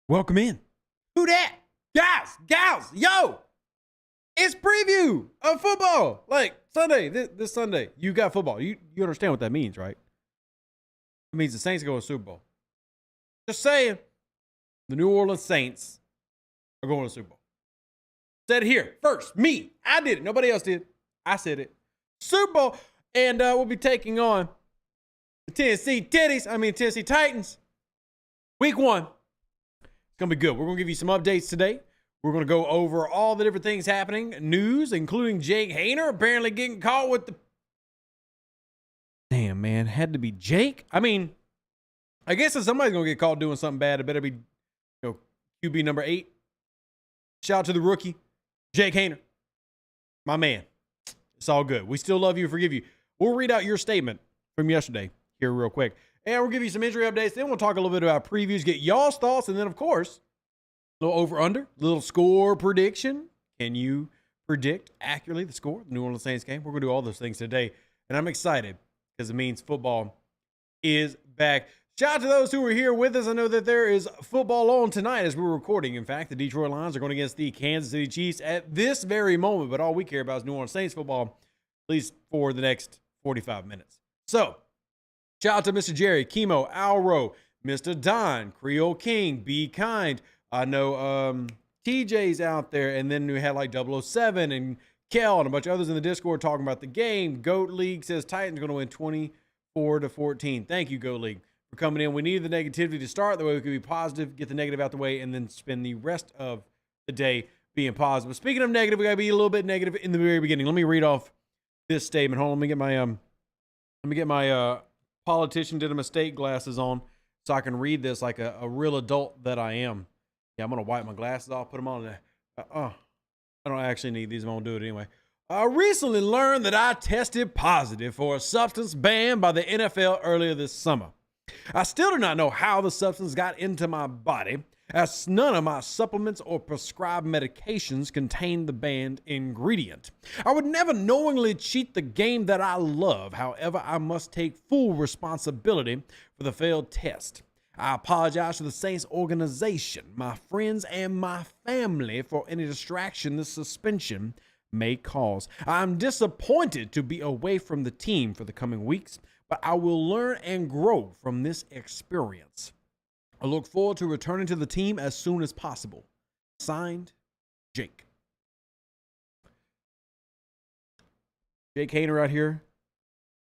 Welcome in. Who that? Guys, gals, yo! It's preview of football. Like Sunday, this Sunday, you got football. You understand what that means, right? It means the Saints go to Super Bowl. Just saying, the New Orleans Saints are going to Super Bowl. Said it here first. Me, I did it. Nobody else did. I said it. Super Bowl, and we'll be taking on the Tennessee Titans. Week 1. It's going to be good. We're going to give you some updates today. We're going to go over all the different things happening, news, including Jake Haener apparently getting caught with the... Damn, man. Had to be Jake? I mean, I guess if somebody's going to get caught doing something bad, it better be, QB number 8. Shout out to the rookie, Jake Haener. My man. It's all good. We still love you and forgive you. We'll read out your statement from yesterday here real quick. And we'll give you some injury updates. Then we'll talk a little bit about previews, get y'all's thoughts, and then, of course, a little over-under, little score prediction. Can you predict accurately the score of the New Orleans Saints game? We're going to do all those things today. And I'm excited because it means football is back. Shout out to those who are here with us. I know that there is football on tonight as we're recording. In fact, the Detroit Lions are going against the Kansas City Chiefs at this very moment. But all we care about is New Orleans Saints football, at least for the next 45 minutes. So, shout out to Mr. Jerry, Chemo, Alro, Mr. Don, Creole King, Be Kind. I know TJ's out there, and then we had like 007 and Kel and a bunch of others in the Discord talking about the game. Goat League says Titans going to win 24-14. Thank you, Goat League, for coming in. We needed the negativity to start. That way we could be positive, get the negative out the way, and then spend the rest of the day being positive. Speaking of negative, we got to be a little bit negative in the very beginning. Let me read off this statement. Hold on, let me get my politician did a mistake glasses on so I can read this like a real adult that I am. Yeah, I'm going to wipe my glasses off, put them on. I don't actually need these. I'm going to do it anyway. I recently learned that I tested positive for a substance banned by the NFL earlier this summer. I still do not know how the substance got into my body, as none of my supplements or prescribed medications contain the banned ingredient. I would never knowingly cheat the game that I love. However, I must take full responsibility for the failed test. I apologize to the Saints organization, my friends, and my family for any distraction this suspension may cause. I'm disappointed to be away from the team for the coming weeks, but I will learn and grow from this experience. I look forward to returning to the team as soon as possible. Signed, Jake. Jake Haener out here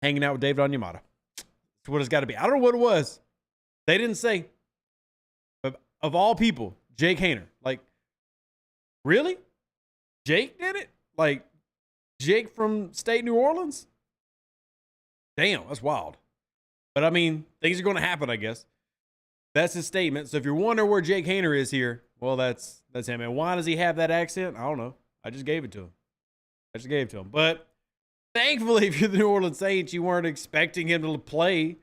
hanging out with David Onyemata. That's what it's got to be. I don't know what it was. They didn't say. But of all people, Jake Haener. Like, really? Jake did it? Like, Jake from State New Orleans? Damn, that's wild. But, I mean, things are going to happen, I guess. That's his statement. So if you're wondering where Jake Haener is here, well, that's him. And why does he have that accent? I don't know. I just gave it to him. But thankfully, if you're the New Orleans Saints, you weren't expecting him to play.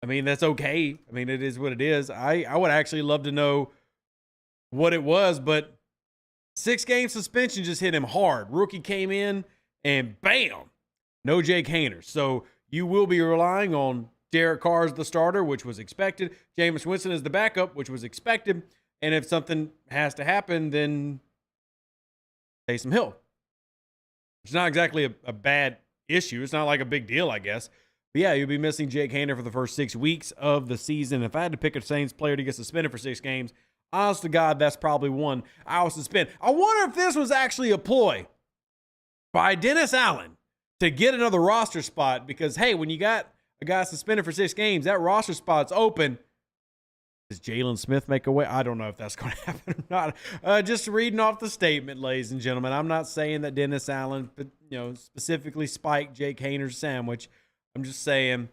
I mean, that's okay. I mean, it is what it is. I would actually love to know what it was, but 6-game suspension just hit him hard. Rookie came in and bam, no Jake Haener. So you will be relying on Derek Carr as the starter, which was expected. Jameis Winston as the backup, which was expected. And if something has to happen, then Taysom Hill. It's not exactly a bad issue. It's not like a big deal, I guess. But yeah, you'll be missing Jake Haener for the first 6 weeks of the season. If I had to pick a Saints player to get suspended for 6 games, honest to God, that's probably one I would suspend. I wonder if this was actually a ploy by Dennis Allen to get another roster spot because, hey, when you got a guy suspended for 6 games, that roster spot's open. Does Jaylen Smith make a way? I don't know if that's going to happen or not. Just reading off the statement, ladies and gentlemen. I'm not saying that Dennis Allen, specifically spiked Jake Haener's sandwich. I'm just saying,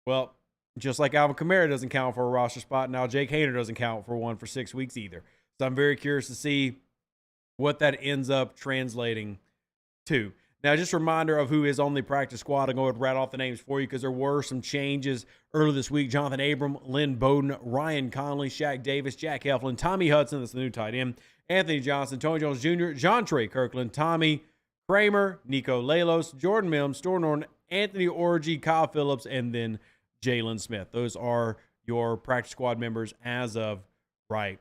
well, just like Alvin Kamara doesn't count for a roster spot, now Jake Haener doesn't count for one for 6 weeks either. So I'm very curious to see what that ends up translating to. Now, just a reminder of who is on the practice squad. I'm going to rattle off the names for you because there were some changes earlier this week. Jonathan Abram, Lynn Bowden, Ryan Conley, Shaq Davis, Jack Heflin, Tommy Hudson, that's the new tight end, Anthony Johnson, Tony Jones Jr., John Trey Kirkland, Tommy Kramer, Nico Lalos, Jordan Mims, Stornorn, Anthony Orgy, Kyle Phillips, and then Jaylen Smith. Those are your practice squad members as of right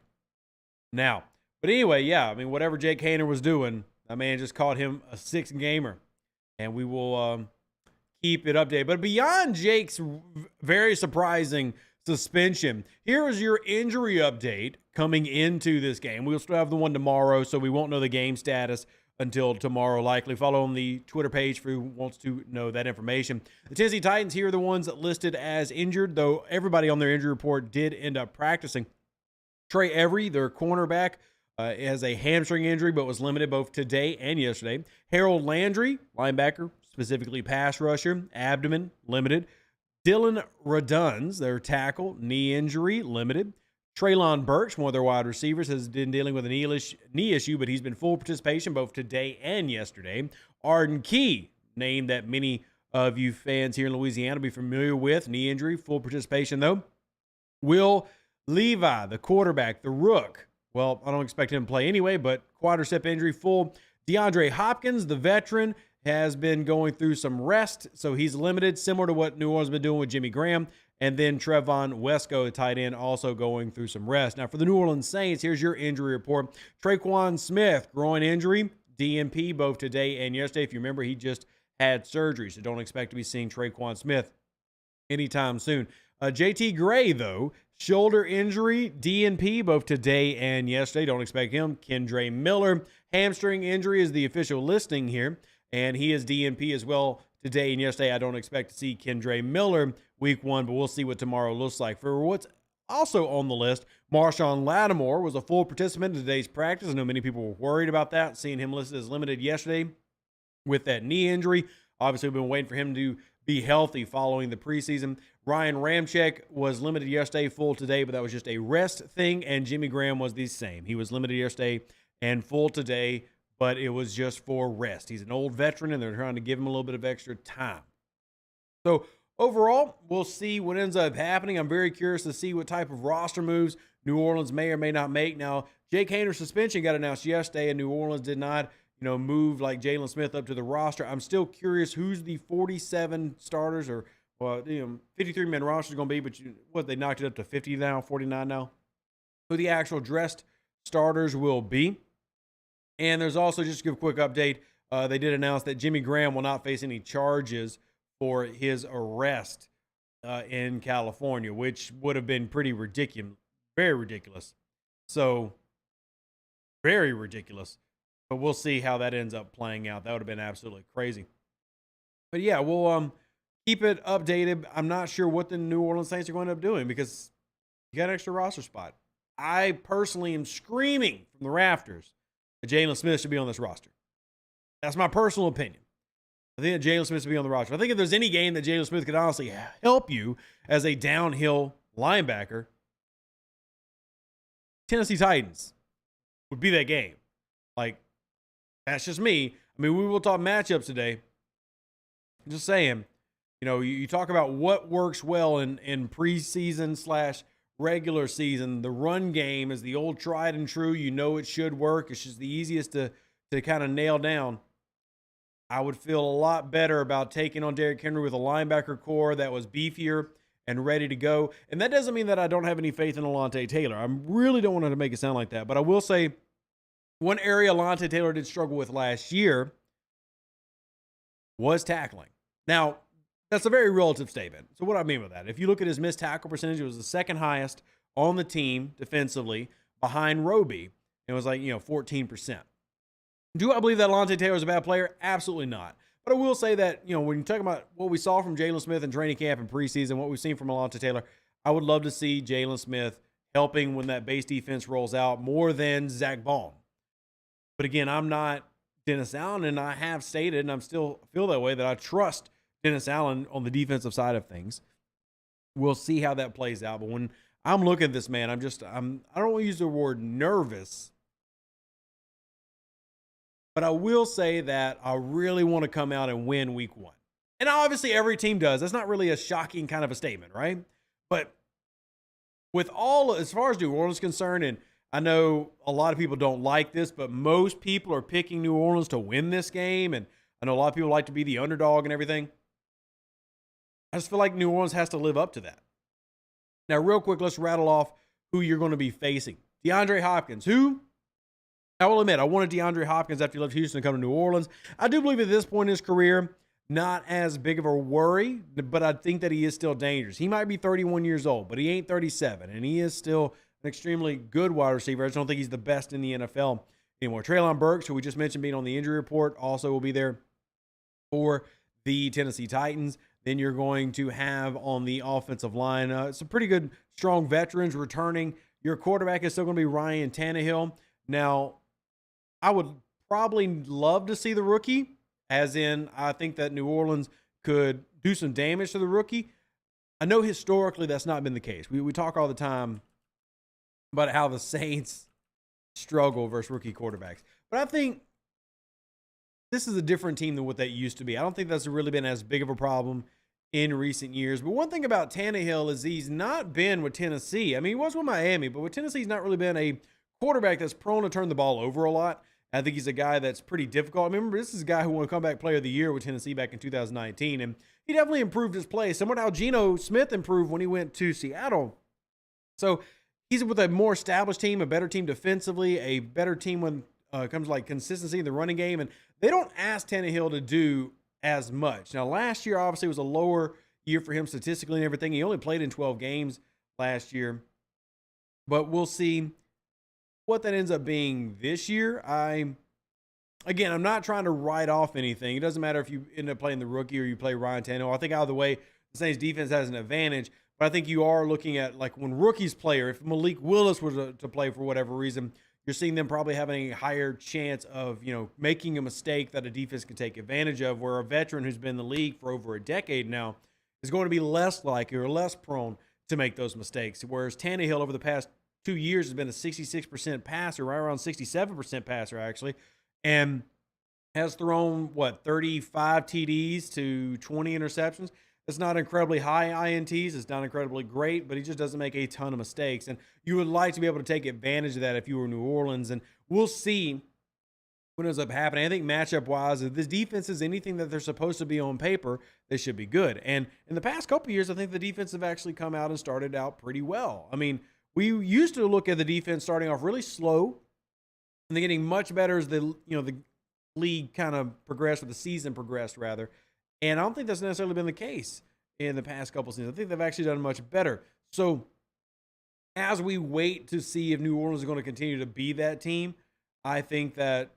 now. But anyway, yeah, I mean, whatever Jake Haener was doing, that man just caught him a 6-gamer. And we will keep it updated. But beyond Jake's very surprising suspension, here is your injury update coming into this game. We'll still have the one tomorrow, so we won't know the game status until tomorrow, likely. Follow on the Twitter page for who wants to know that information. The Tennessee Titans here are the ones that listed as injured, though everybody on their injury report did end up practicing. Trey Every, their cornerback, has a hamstring injury, but was limited both today and yesterday. Harold Landry, linebacker, specifically pass rusher, abdomen, limited. Dylan Raduns, their tackle, knee injury, limited. Treylon Burks, one of their wide receivers, has been dealing with a knee issue, but he's been full participation both today and yesterday. Arden Key, name that many of you fans here in Louisiana will be familiar with, knee injury, full participation though. Will Levi, the quarterback, the rook, well, I don't expect him to play anyway, but quadricep injury, full. DeAndre Hopkins, the veteran, has been going through some rest, so he's limited, similar to what New Orleans has been doing with Jimmy Graham. And then Trevon Wesco, tight end, also going through some rest. Now, for the New Orleans Saints, here's your injury report. Traquan Smith, groin injury, DNP, both today and yesterday. If you remember, he just had surgery, so don't expect to be seeing Traquan Smith anytime soon. JT Gray, though, shoulder injury, DNP, both today and yesterday. Don't expect him. Kendre Miller, hamstring injury is the official listing here, and he is DNP as well today and yesterday. I don't expect to see Kendre Miller week 1, but we'll see what tomorrow looks like. For what's also on the list, Marshawn Lattimore was a full participant in today's practice. I know many people were worried about that, seeing him listed as limited yesterday with that knee injury. Obviously, we've been waiting for him to be healthy following the preseason. Ryan Ramczyk was limited yesterday, full today, but that was just a rest thing, and Jimmy Graham was the same. He was limited yesterday and full today, but it was just for rest. He's an old veteran, and they're trying to give him a little bit of extra time. So overall, we'll see what ends up happening. I'm very curious to see what type of roster moves New Orleans may or may not make. Now, Jake Haener's suspension got announced yesterday, and New Orleans did not, move like Jaylen Smith up to the roster. I'm still curious who's the 47 starters or 53-man roster is going to be, but they knocked it up to 50 now, 49 now. Who the actual dressed starters will be. And there's also, just to give a quick update, they did announce that Jimmy Graham will not face any charges for his arrest in California, which would have been pretty ridiculous, very ridiculous. So, very ridiculous. But we'll see how that ends up playing out. That would have been absolutely crazy. But yeah, we'll keep it updated. I'm not sure what the New Orleans Saints are going to end up doing because you got an extra roster spot. I personally am screaming from the rafters that Jaylen Smith should be on this roster. That's my personal opinion. I think that Jaylen Smith should be on the roster. I think if there's any game that Jaylen Smith could honestly help you as a downhill linebacker, Tennessee Titans would be that game. Like, that's just me. I mean, we will talk matchups today. I'm just saying, you talk about what works well in preseason / regular season. The run game is the old tried and true. It should work. It's just the easiest to kind of nail down. I would feel a lot better about taking on Derrick Henry with a linebacker core that was beefier and ready to go. And that doesn't mean that I don't have any faith in Alontae Taylor. I really don't want to make it sound like that. But I will say one area Alontae Taylor did struggle with last year was tackling. Now, that's a very relative statement. So what do I mean by that? If you look at his missed tackle percentage, it was the second highest on the team defensively behind Roby. It was 14%. Do I believe that Alontae Taylor is a bad player? Absolutely not. But I will say that, when you talk about what we saw from Jaylen Smith in training camp and preseason, what we've seen from Alontae Taylor, I would love to see Jaylen Smith helping when that base defense rolls out more than Zach Baun. But again, I'm not Dennis Allen, and I have stated, and I'm still feel that way, that I trust Dennis Allen on the defensive side of things. We'll see how that plays out. But when I'm looking at this man, I don't want to use the word nervous, but I will say that I really want to come out and win week 1. And obviously every team does. That's not really a shocking kind of a statement, right? But as far as New Orleans is concerned, and I know a lot of people don't like this, but most people are picking New Orleans to win this game. And I know a lot of people like to be the underdog and everything. I just feel like New Orleans has to live up to that. Now, real quick, let's rattle off who you're going to be facing DeAndre Hopkins, who I will admit, I wanted DeAndre Hopkins after he left Houston to come to New Orleans. I do believe at this point in his career, not as big of a worry, but I think that he is still dangerous. He might be 31 years old, but he ain't 37, and he is still an extremely good wide receiver. I just don't think he's the best in the NFL anymore. Treylon Burks, who we just mentioned being on the injury report, also will be there for the Tennessee Titans. Then you're going to have on the offensive line some pretty good, strong veterans returning. Your quarterback is still going to be Ryan Tannehill. Now, I would probably love to see the rookie, as in I think that New Orleans could do some damage to the rookie. I know historically that's not been the case. We talk all the time about how the Saints struggle versus rookie quarterbacks. But I think this is a different team than what that used to be. I don't think that's really been as big of a problem in recent years. But one thing about Tannehill is he's not been with Tennessee. I mean, he was with Miami, but with Tennessee, he's not really been a quarterback that's prone to turn the ball over a lot. I think he's a guy that's pretty difficult. I remember, this is a guy who won comeback player of the year with Tennessee back in 2019, and he definitely improved his play, similar to how Geno Smith improved when he went to Seattle. So he's with a more established team, a better team defensively, a better team when it comes to like consistency in the running game, and they don't ask Tannehill to do as much. Now, last year obviously was a lower year for him statistically and everything. He only played in 12 games last year, but we'll see what that ends up being this year. I'm not trying to write off anything. It doesn't matter if you end up playing the rookie or you play Ryan Tannehill. I think out of the way, the Saints defense has an advantage, but I think you are looking at like when rookies play, or if Malik Willis was to play for whatever reason, you're seeing them probably having a higher chance of, making a mistake that a defense can take advantage of, where a veteran who's been in the league for over a decade now is going to be less likely or less prone to make those mistakes. Whereas Tannehill over the past 2 years has been a 66% passer, right around 67% passer actually, and has thrown 35 TDs to 20 interceptions. It's not incredibly high INTs. It's not incredibly great, but he just doesn't make a ton of mistakes. And you would like to be able to take advantage of that if you were New Orleans. And we'll see what ends up happening. I think matchup-wise, if this defense is anything that they're supposed to be on paper, they should be good. And in the past couple of years, I think the defense have actually come out and started out pretty well. I mean, we used to look at the defense starting off really slow and then getting much better as the league kind of progressed, or the season progressed rather. And I don't think that's necessarily been the case in the past couple of seasons. I think they've actually done much better. So as we wait to see if New Orleans is going to continue to be that team, I think that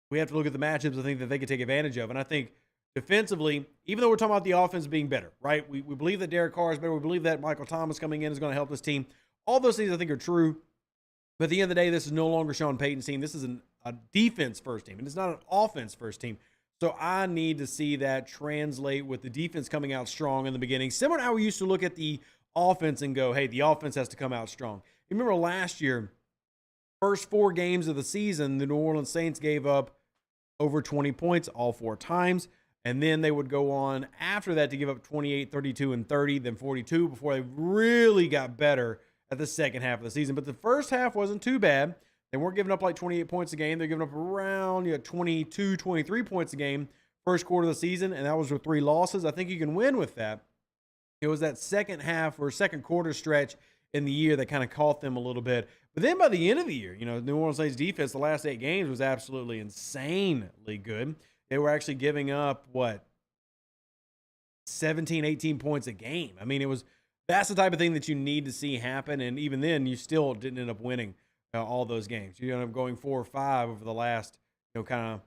we have to look at the matchups I think that they could take advantage of. And I think defensively, even though we're talking about the offense being better, right? We believe that Derek Carr is better. We believe that Michael Thomas coming in is going to help this team. All those things I think are true. But at the end of the day, this is no longer Sean Payton's team. This is a defense first team, and it's not an offense first team. So I need to see that translate with the defense coming out strong in the beginning. Similar to how we used to look at the offense and go, hey, the offense has to come out strong. You remember last year, first 4 games of the season, the New Orleans Saints gave up over 20 points all 4 times. And then they would go on after that to give up 28, 32, and 30, then 42 before they really got better at the second half of the season. But the first half wasn't too bad. They weren't giving up like 28 points a game. They're giving up around 22, 23 points a game first quarter of the season, and that was with 3 losses. I think you can win with that. It was that second half or second quarter stretch in the year that kind of caught them a little bit. But then by the end of the year, New Orleans Saints defense, the last 8 games was absolutely insanely good. They were actually giving up, 17, 18 points a game. I mean, that's the type of thing that you need to see happen, and even then, you still didn't end up winning all those games. You end up going 4 or 5 over the last, kind of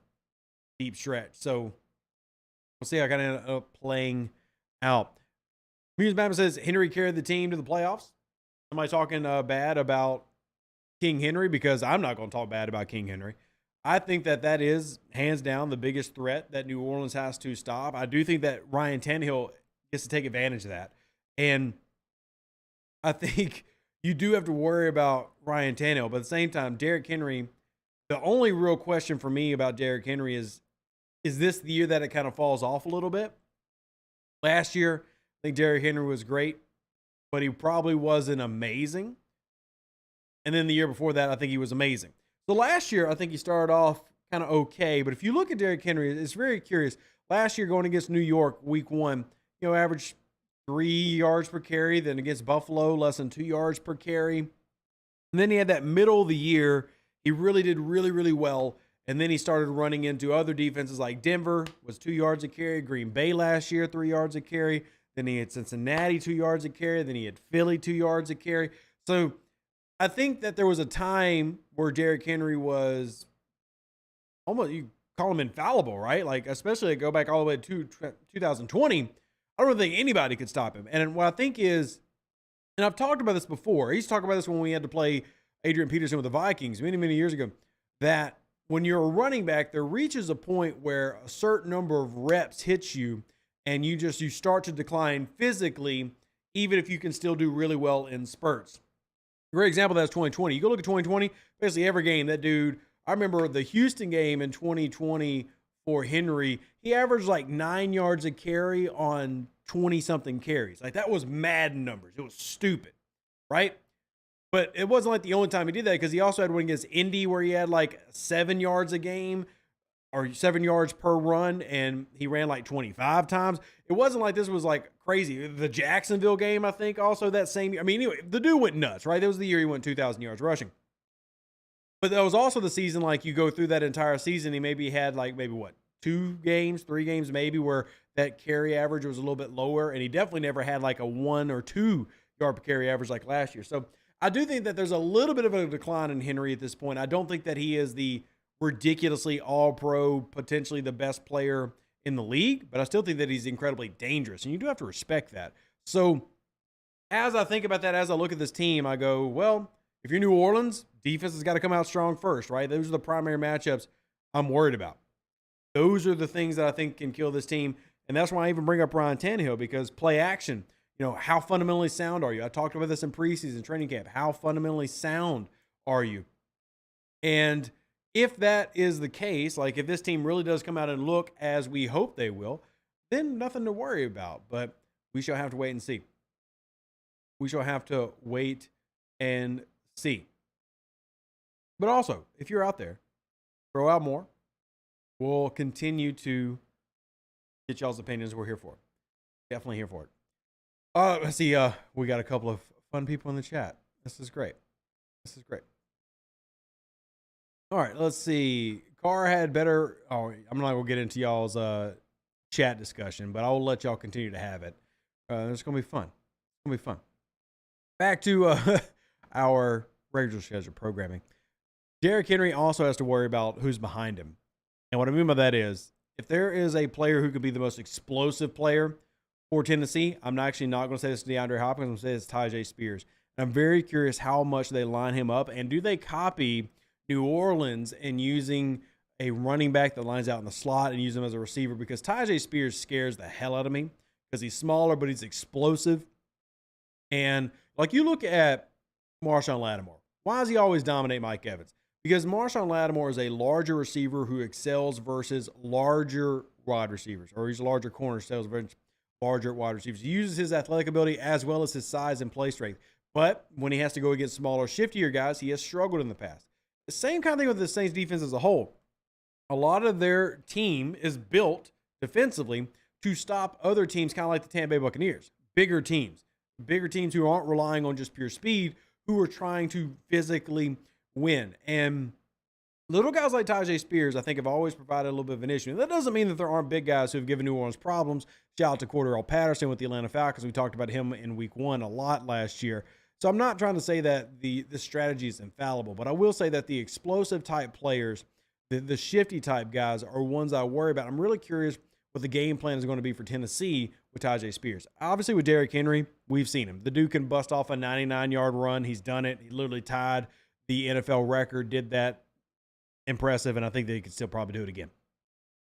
deep stretch. So we'll see how it kind of end up playing out. Muse Bama says Henry carried the team to the playoffs. Somebody talking bad about King Henry, because I'm not going to talk bad about King Henry. I think that is hands down the biggest threat that New Orleans has to stop. I do think that Ryan Tannehill gets to take advantage of that. And I think you do have to worry about Ryan Tannehill, but at the same time, Derrick Henry, the only real question for me about Derrick Henry is this the year that it kind of falls off a little bit? Last year, I think Derrick Henry was great, but he probably wasn't amazing. And then the year before that, I think he was amazing. So last year, I think he started off kind of okay, but if you look at Derrick Henry, it's very curious. Last year, going against New York, week 1, averaged 3 yards per carry. Then against Buffalo, less than 2 yards per carry. And then he had that middle of the year. He really did really, really well. And then he started running into other defenses like Denver was 2 yards a carry. Green Bay last year, 3 yards a carry. Then he had Cincinnati 2 yards a carry. Then he had Philly 2 yards a carry. So I think that there was a time where Derrick Henry was almost, you call him infallible, right? Like, especially go back all the way to 2020. I don't think anybody could stop him. And what I think is, and I've talked about this before. I used to talk about this when we had to play Adrian Peterson with the Vikings many, many years ago, that when you're a running back, there reaches a point where a certain number of reps hits you and you start to decline physically, even if you can still do really well in spurts. A great example of that is 2020. You go look at 2020, basically every game, that dude, I remember the Houston game in 2020 for Henry, he averaged like 9 yards a carry on 20-something carries. Like, that was Madden numbers. It was stupid, right? But it wasn't like the only time he did that, because he also had one against Indy where he had like 7 yards a game or 7 yards per run, and he ran like 25 times. It wasn't like this was like crazy. The Jacksonville game, I think, also that same year. I mean, anyway, the dude went nuts, right? That was the year he went 2,000 yards rushing. But that was also the season, like, you go through that entire season, he maybe had like, maybe what, 2 games, 3 games maybe, where that carry average was a little bit lower, and he definitely never had like a 1 or 2 yard per carry average like last year. So I do think that there's a little bit of a decline in Henry at this point. I don't think that he is the ridiculously all-pro, potentially the best player in the league, but I still think that he's incredibly dangerous, and you do have to respect that. So as I think about that, as I look at this team, I go, well, if you're New Orleans, defense has got to come out strong first, right? Those are the primary matchups I'm worried about. Those are the things that I think can kill this team, and that's why I even bring up Ryan Tannehill, because play action, how fundamentally sound are you? I talked about this in preseason training camp. How fundamentally sound are you? And if that is the case, like if this team really does come out and look as we hope they will, then nothing to worry about. But we shall have to wait and see. We shall have to wait and see. But also, if you're out there, throw out more. We'll continue to get y'all's opinions. We're here for it. Definitely here for it. Let's see. We got a couple of fun people in the chat. This is great. This is great. All right, let's see. Carr had better. Oh, I'm not gonna get into y'all's chat discussion, but I will let y'all continue to have it. It's gonna be fun. It's gonna be fun. Back to our regular schedule programming. Derrick Henry also has to worry about who's behind him, and what I mean by that is, if there is a player who could be the most explosive player for Tennessee, I'm actually not going to say this to DeAndre Hopkins. I'm going to say it's TaiJ Spears. And I'm very curious how much they line him up, and do they copy New Orleans and using a running back that lines out in the slot and use him as a receiver, because TaiJ Spears scares the hell out of me because he's smaller, but he's explosive. And like, you look at Marshawn Lattimore. Why does he always dominate Mike Evans? Because Marshawn Lattimore is a larger receiver who excels versus larger wide receivers, or he's a larger corner, excels versus larger wide receivers. He uses his athletic ability as well as his size and play strength. But when he has to go against smaller, shiftier guys, he has struggled in the past. The same kind of thing with the Saints defense as a whole. A lot of their team is built defensively to stop other teams, kind of like the Tampa Bay Buccaneers. Bigger teams who aren't relying on just pure speed, who are trying to physically win. And little guys like TaiJ Spears, I think, have always provided a little bit of an issue. And that doesn't mean that there aren't big guys who have given New Orleans problems. Shout out to Cordell Patterson with the Atlanta Falcons. We talked about him in week 1 a lot last year. So I'm not trying to say that the strategy is infallible, but I will say that the explosive type players, the shifty type guys, are ones I worry about. I'm really curious what the game plan is going to be for Tennessee with TaiJ Spears. Obviously, with Derrick Henry, we've seen him. The dude can bust off a 99-yard run. He's done it. He literally tied the NFL record, did that. Impressive, and I think that he could still probably do it again.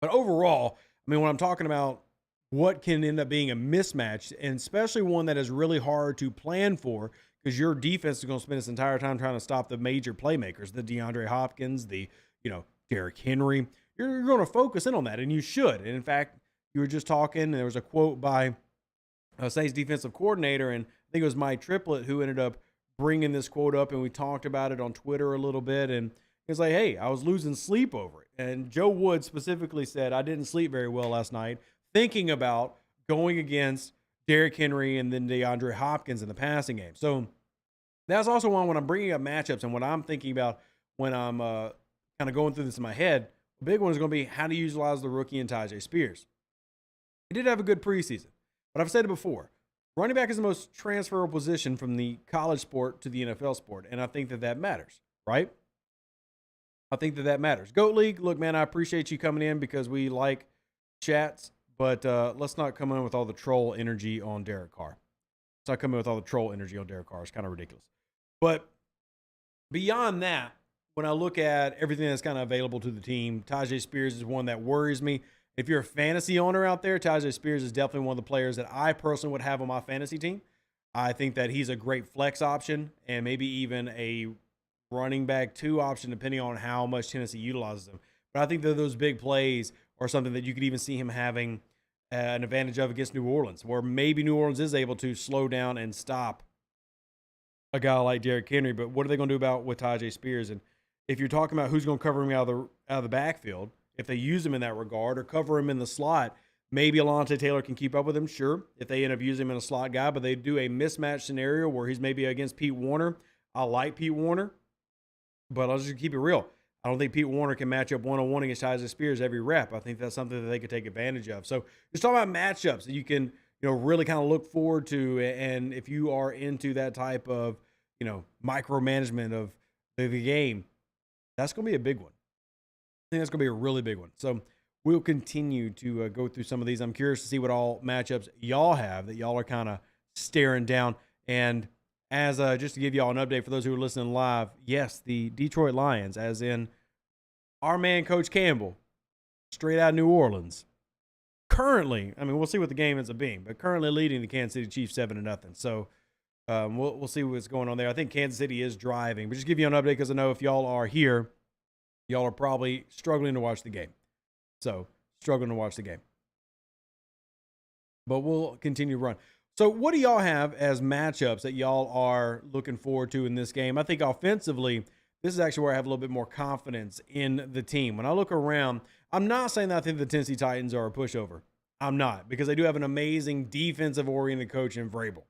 But overall, I mean, when I'm talking about what can end up being a mismatch, and especially one that is really hard to plan for, because your defense is going to spend its entire time trying to stop the major playmakers, the DeAndre Hopkins, the Derrick Henry. You're going to focus in on that, and you should. And in fact, you were just talking, and there was a quote by Saints defensive coordinator, and I think it was Mike Triplett who ended up bringing this quote up, and we talked about it on Twitter a little bit, and he was like, hey, I was losing sleep over it. And Joe Wood specifically said, I didn't sleep very well last night thinking about going against Derrick Henry and then DeAndre Hopkins in the passing game. So That's also one when I'm bringing up matchups and what I'm thinking about when I'm kind of going through this in my head. The big one is going to be how to utilize the rookie and TaiJ Spears. He did have a good preseason, but I've said it before. Running back is the most transferable position from the college sport to the NFL sport, and I think that matters, right? I think that matters. Goat League, look, man, I appreciate you coming in because we like chats, but let's not come in with all the troll energy on Derek Carr. Let's not come in with all the troll energy on Derek Carr. It's kind of ridiculous. But beyond that, when I look at everything that's kind of available to the team, TaiJ Spears is one that worries me. If you're a fantasy owner out there, TaiJ Spears is definitely one of the players that I personally would have on my fantasy team. I think that he's a great flex option and maybe even a running back 2 option, depending on how much Tennessee utilizes him. But I think that those big plays are something that you could even see him having an advantage of against New Orleans, where maybe New Orleans is able to slow down and stop a guy like Derrick Henry. But what are they going to do about with TaiJ Spears? And if you're talking about who's going to cover him out of the backfield, if they use him in that regard or cover him in the slot, maybe Alontae Taylor can keep up with him, sure, if they end up using him in a slot guy, but they do a mismatch scenario where he's maybe against Pete Warner. I like Pete Warner, but I'll just keep it real. I don't think Pete Warner can match up one-on-one against TaiJ Spears every rep. I think that's something that they could take advantage of. So just talking about matchups that you can, really kind of look forward to. And if you are into that type of, micromanagement of the game, that's going to be a big one. I think that's going to be a really big one. So we'll continue to go through some of these. I'm curious to see what all matchups y'all have that y'all are kind of staring down. And as just to give y'all an update for those who are listening live, yes, the Detroit Lions, as in our man Coach Campbell, straight out of New Orleans, currently, I mean, we'll see what the game ends up being, but currently leading the Kansas City Chiefs 7-0. So we'll see what's going on there. I think Kansas City is driving, but just give you an update because I know if y'all are here, y'all are probably struggling to watch the game. So struggling to watch the game. But we'll continue to run. So what do y'all have as matchups that y'all are looking forward to in this game? I think offensively, this is actually where I have a little bit more confidence in the team. When I look around, I'm not saying that I think the Tennessee Titans are a pushover. I'm not, because they do have an amazing defensive-oriented coach in Vrabel.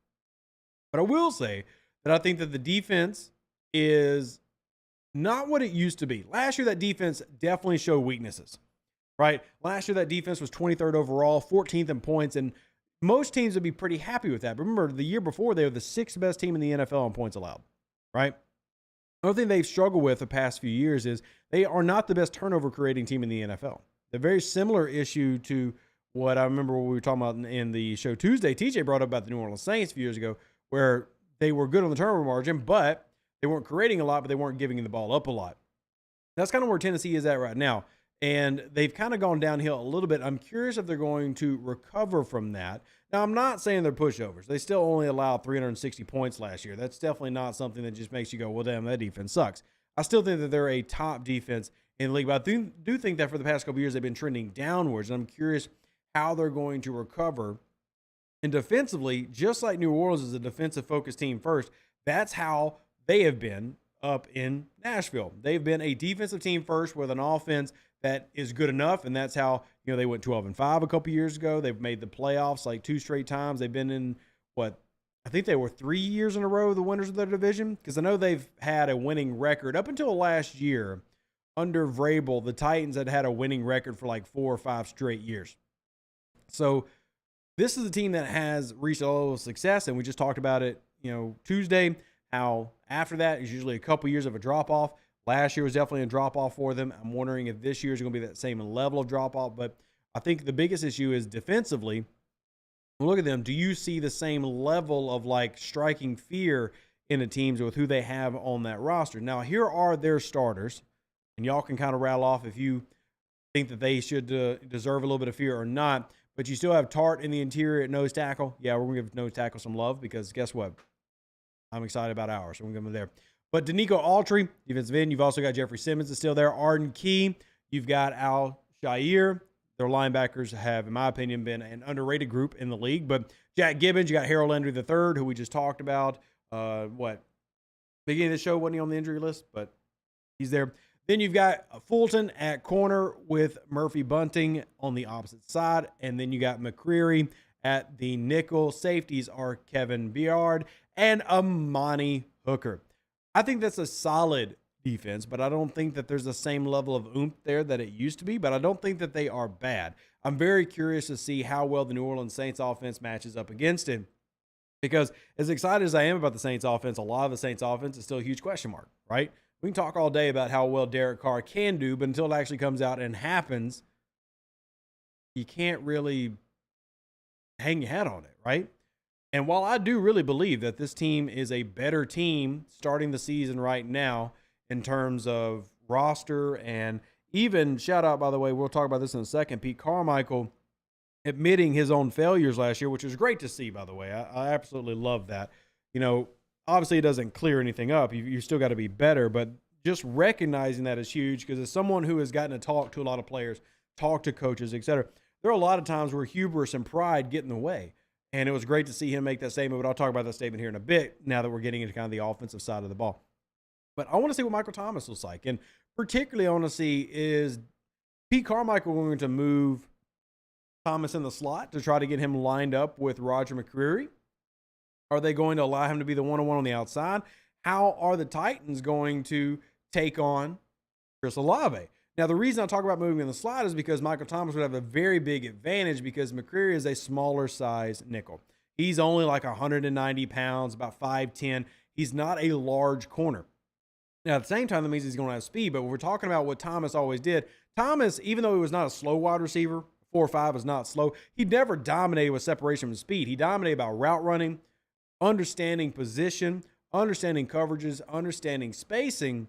But I will say that I think that the defense is not what it used to be. Last year, that defense definitely showed weaknesses, right? Last year, that defense was 23rd overall, 14th in points, and most teams would be pretty happy with that. But remember, the year before, they were the 6th best team in the NFL in points allowed, right? Another thing they've struggled with the past few years is they are not the best turnover-creating team in the NFL. They're very similar issue to what I remember we were talking about in the show Tuesday. TJ brought up about the New Orleans Saints a few years ago, where they were good on the turnover margin, but they weren't creating a lot, but they weren't giving the ball up a lot. That's kind of where Tennessee is at right now. And they've kind of gone downhill a little bit. I'm curious if they're going to recover from that. Now, I'm not saying they're pushovers. They still only allowed 360 points last year. That's definitely not something that just makes you go, well, damn, that defense sucks. I still think that they're a top defense in the league. But I do think that for the past couple of years, they've been trending downwards. And I'm curious how they're going to recover. And defensively, just like New Orleans is a defensive-focused team first, that's how they have been up in Nashville. They've been a defensive team first with an offense that is good enough, and that's how, they went 12-5 a couple years ago. They've made the playoffs like 2 straight times. They've been in, I think they were 3 years in a row the winners of their division, because I know they've had a winning record. Up until last year, under Vrabel, the Titans had a winning record for like 4 or 5 straight years. So this is a team that has reached a level of success, and we just talked about it, Tuesday, how after that is usually a couple years of a drop-off. Last year was definitely a drop-off for them. I'm wondering if this year is going to be that same level of drop-off. But I think the biggest issue is defensively. Look at them. Do you see the same level of striking fear in the teams with who they have on that roster? Now, here are their starters, and y'all can kind of rattle off if you think that they should deserve a little bit of fear or not. But you still have Tart in the interior at nose tackle. Yeah, we're going to give nose tackle some love because guess what? I'm excited about ours, so we're going to go there. But Danico Autry, defensive end. You've also got Jeffrey Simmons is still there. Arden Key. You've got Al Shair. Their linebackers have, in my opinion, been an underrated group in the league. But Jack Gibbons, you got Harold Landry III, who we just talked about. Beginning of the show, wasn't he on the injury list? But he's there. Then you've got Fulton at corner with Murphy Bunting on the opposite side. And then you got McCreary at the nickel. Safeties are Kevin Beard and Amani Hooker. I think that's a solid defense, but I don't think that there's the same level of oomph there that it used to be, but I don't think that they are bad. I'm very curious to see how well the New Orleans Saints offense matches up against it, because as excited as I am about the Saints offense, a lot of the Saints offense is still a huge question mark, right? We can talk all day about how well Derek Carr can do, but until it actually comes out and happens, you can't really hang your hat on it, right? And while I do really believe that this team is a better team starting the season right now in terms of roster, and even, shout out, by the way, we'll talk about this in a second, Pete Carmichael admitting his own failures last year, which is great to see, by the way. I absolutely love that. You know, obviously it doesn't clear anything up. You still got to be better, but just recognizing that is huge, because as someone who has gotten to talk to a lot of players, talk to coaches, etc., there are a lot of times where hubris and pride get in the way. And it was great to see him make that statement, but I'll talk about that statement here in a bit now that we're getting into kind of the offensive side of the ball. But I want to see what Michael Thomas looks like. And particularly I want to see, is Pete Carmichael going to move Thomas in the slot to try to get him lined up with Roger McCreary? Are they going to allow him to be the one-on-one on the outside? How are the Titans going to take on Chris Olave? Now, the reason I talk about moving in the slot is because Michael Thomas would have a very big advantage, because McCreary is a smaller size nickel. He's only like 190 pounds, about 5'10". He's not a large corner. Now, at the same time, that means he's going to have speed. But when we're talking about what Thomas always did, Thomas, even though he was not a slow wide receiver, 4.5 is not slow, he never dominated with separation and speed. He dominated by route running, understanding position, understanding coverages, understanding spacing,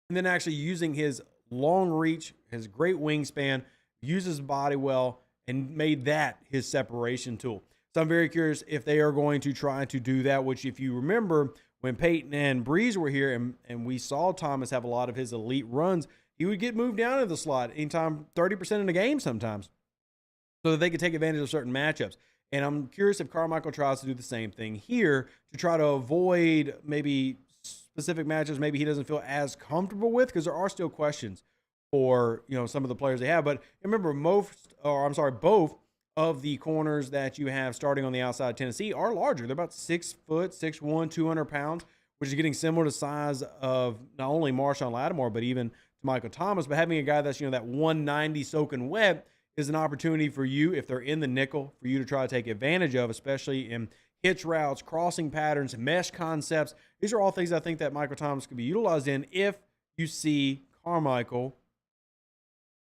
and then actually using his long reach, his great wingspan, uses his body well, and made that his separation tool. So I'm very curious if they are going to try to do that, which, if you remember, when Payton and Breeze were here and we saw Thomas have a lot of his elite runs, he would get moved down to the slot anytime, 30% in a game sometimes, so that they could take advantage of certain matchups. And I'm curious if Carmichael tries to do the same thing here to try to avoid maybe specific matches maybe he doesn't feel as comfortable with, because there are still questions for, you know, some of the players they have. But remember, both of the corners that you have starting on the outside of Tennessee are larger. They're about 6 foot, 6'1", 200 pounds, which is getting similar to size of not only Marshawn Lattimore, but even to Michael Thomas. But having a guy that's, you know, that 190 soaking wet is an opportunity for you, if they're in the nickel, for you to try to take advantage of, especially in hitch routes, crossing patterns, mesh concepts. These are all things I think that Michael Thomas could be utilized in if you see Carmichael,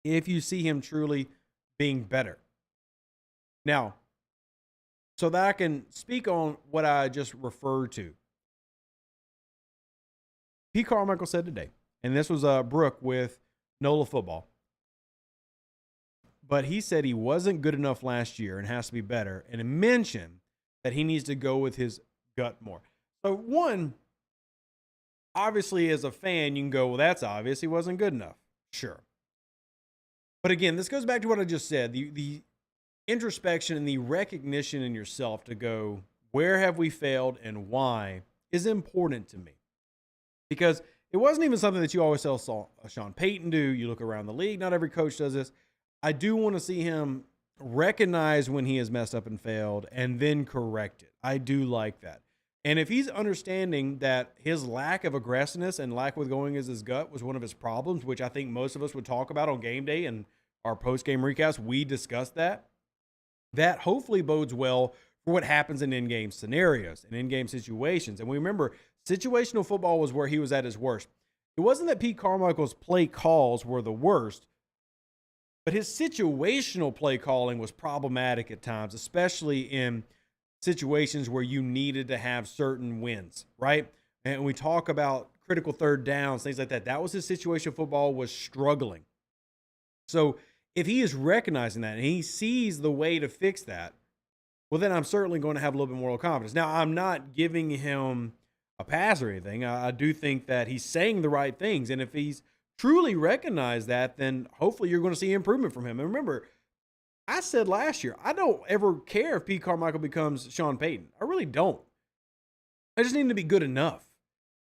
if you see him truly being better. Now, so that I can speak on what I just referred to, Pete Carmichael said today, and this was Brooke with NOLA Football, but he said he wasn't good enough last year and has to be better, and mentioned that he needs to go with his gut more. So one, obviously as a fan, you can go, well, that's obvious. He wasn't good enough. Sure. But again, this goes back to what I just said. The introspection and the recognition in yourself to go, where have we failed and why, is important to me. Because it wasn't even something that you always saw Sean Payton do. You look around the league, not every coach does this. I do want to see him recognize when he has messed up and failed and then correct it. I do like that. And if he's understanding that his lack of aggressiveness and lack with going as his gut was one of his problems, which I think most of us would talk about on game day and our post-game recaps, we discussed that. That hopefully bodes well for what happens in in-game scenarios and in-game situations. And we remember, situational football was where he was at his worst. It wasn't that Pete Carmichael's play calls were the worst, but his situational play calling was problematic at times, especially in situations where you needed to have certain wins, right? And we talk about critical third downs, things like that. That was his situation. Football was struggling. So if he is recognizing that and he sees the way to fix that, well, then I'm certainly going to have a little bit more confidence. Now, I'm not giving him a pass or anything. I do think that he's saying the right things. And if he's truly recognized that, then hopefully you're going to see improvement from him. And remember, I said last year, I don't ever care if Pete Carmichael becomes Sean Payton. I really don't. I just need him to be good enough.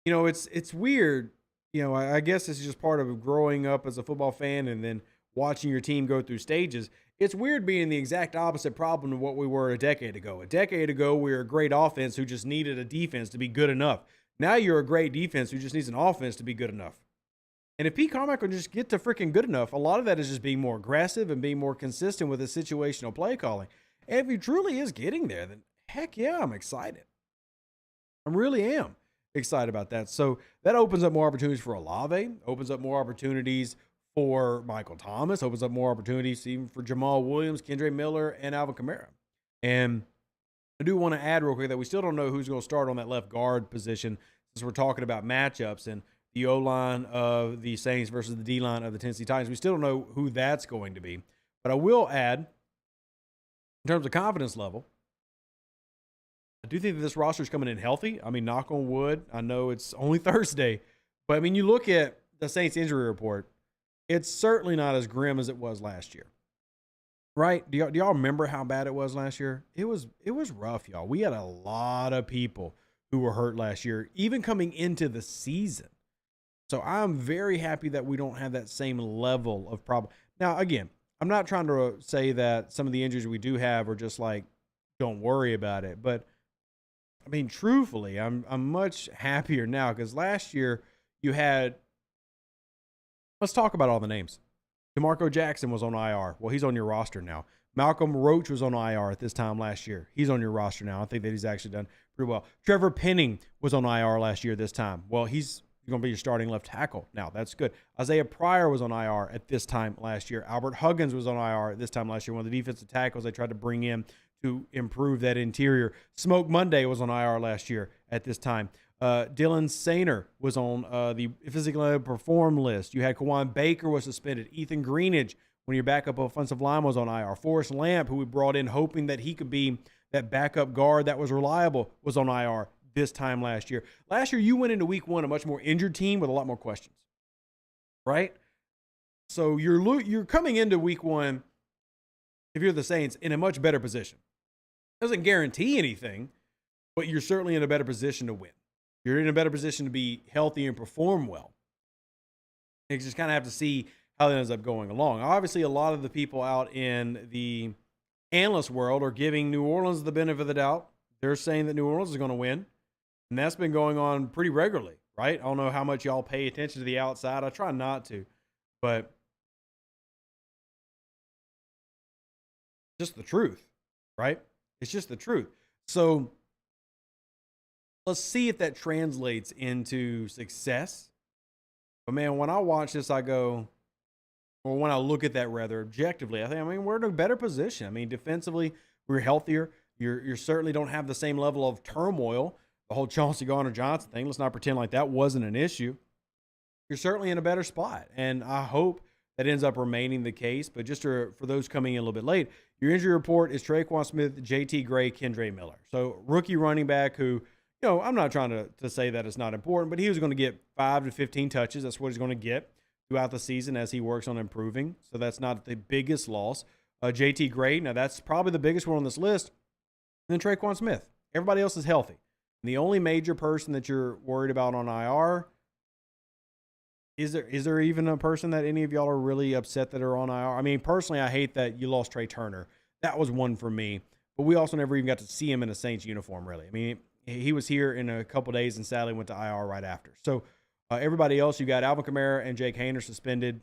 You know, it's weird. You know, I guess this is just part of growing up as a football fan and then watching your team go through stages. It's weird being the exact opposite problem of what we were a decade ago. A decade ago, we were a great offense who just needed a defense to be good enough. Now you're a great defense who just needs an offense to be good enough. And if Pete Carmichael just get to freaking good enough, a lot of that is just being more aggressive and being more consistent with his situational play calling. And if he truly is getting there, then heck yeah, I'm excited. I really am excited about that. So that opens up more opportunities for Olave, opens up more opportunities for Michael Thomas, opens up more opportunities even for Jamal Williams, Kendre Miller, and Alvin Kamara. And I do want to add real quick that we still don't know who's going to start on that left guard position since we're talking about matchups and the O-line of the Saints versus the D-line of the Tennessee Titans. We still don't know who that's going to be. But I will add, in terms of confidence level, I do think that this roster is coming in healthy. I mean, knock on wood. I know it's only Thursday. But, I mean, you look at the Saints injury report, it's certainly not as grim as it was last year. Right? Do y'all remember how bad it was last year? It was rough, y'all. We had a lot of people who were hurt last year, even coming into the season. So I'm very happy that we don't have that same level of problem. Now, again, I'm not trying to say that some of the injuries we do have are just like, don't worry about it. But, I mean, truthfully, I'm much happier now because last year you had, let's talk about all the names. DeMarco Jackson was on IR. Well, he's on your roster now. Malcolm Roach was on IR at this time last year. He's on your roster now. I think that he's actually done pretty well. Trevor Penning was on IR last year this time. Well, he's going to be your starting left tackle now. That's good. Isaiah Pryor was on IR at this time last year. Albert Huggins was on IR at this time last year. One of the defensive tackles they tried to bring in to improve that interior. Smoke Monday was on IR last year at this time. Dylan Sainer was on the physically perform list. You had Kawan Baker was suspended. Ethan Greenidge, when your backup offensive line, was on IR. Forrest Lamp, who we brought in hoping that he could be that backup guard that was reliable, was on IR this time last year. Last year, you went into week one a much more injured team with a lot more questions, right? So you're coming into week one, if you're the Saints, in a much better position. Doesn't guarantee anything, but you're certainly in a better position to win. You're in a better position to be healthy and perform well. You just kind of have to see how that ends up going along. Obviously, a lot of the people out in the analyst world are giving New Orleans the benefit of the doubt. They're saying that New Orleans is going to win. And that's been going on pretty regularly, right? I don't know how much y'all pay attention to the outside. I try not to. But just the truth, right? It's just the truth. So let's see if that translates into success. But, man, when I watch this, I go, or when I look at that rather objectively, I mean, we're in a better position. I mean, defensively, we're healthier. You certainly don't have the same level of turmoil. The whole Chauncey Gardner-Johnson thing, let's not pretend like that wasn't an issue. You're certainly in a better spot, and I hope that ends up remaining the case. But just for those coming in a little bit late, your injury report is Traquan Smith, JT Gray, Kendre Miller. So rookie running back who, I'm not trying to say that it's not important, but he was going to get 5 to 15 touches. That's what he's going to get throughout the season as he works on improving. So that's not the biggest loss. JT Gray, now that's probably the biggest one on this list. And then Traquan Smith. Everybody else is healthy. And the only major person that you're worried about on IR, is there even a person that any of y'all are really upset that are on IR? I mean, personally, I hate that you lost Trey Turner. That was one for me. But we also never even got to see him in a Saints uniform, really. I mean, he was here in a couple days and sadly went to IR right after. So everybody else, you got Alvin Kamara and Jake Haener suspended.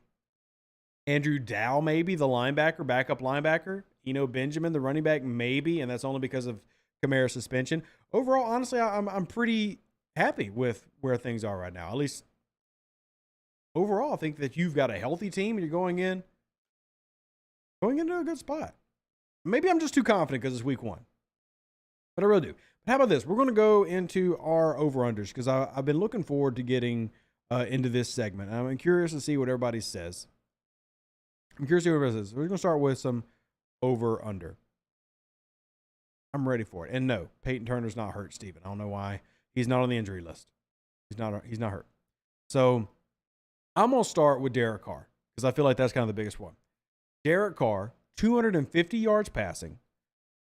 Andrew Dow, maybe, the linebacker, backup linebacker. Eno Benjamin, the running back, maybe, and that's only because of Kamara's suspension. Overall, honestly, I'm pretty happy with where things are right now. At least overall, I think that you've got a healthy team and you're going into a good spot. Maybe I'm just too confident because it's week one, but I really do. But how about this? We're going to go into our over-unders because I've been looking forward to getting into this segment. I'm curious to see what everybody says. We're going to start with some over-under. I'm ready for it. And no, Payton Turner's not hurt, Steven. I don't know why. He's not on the injury list. He's not hurt. So I'm going to start with Derek Carr because I feel like that's kind of the biggest one. Derek Carr, 250 yards passing,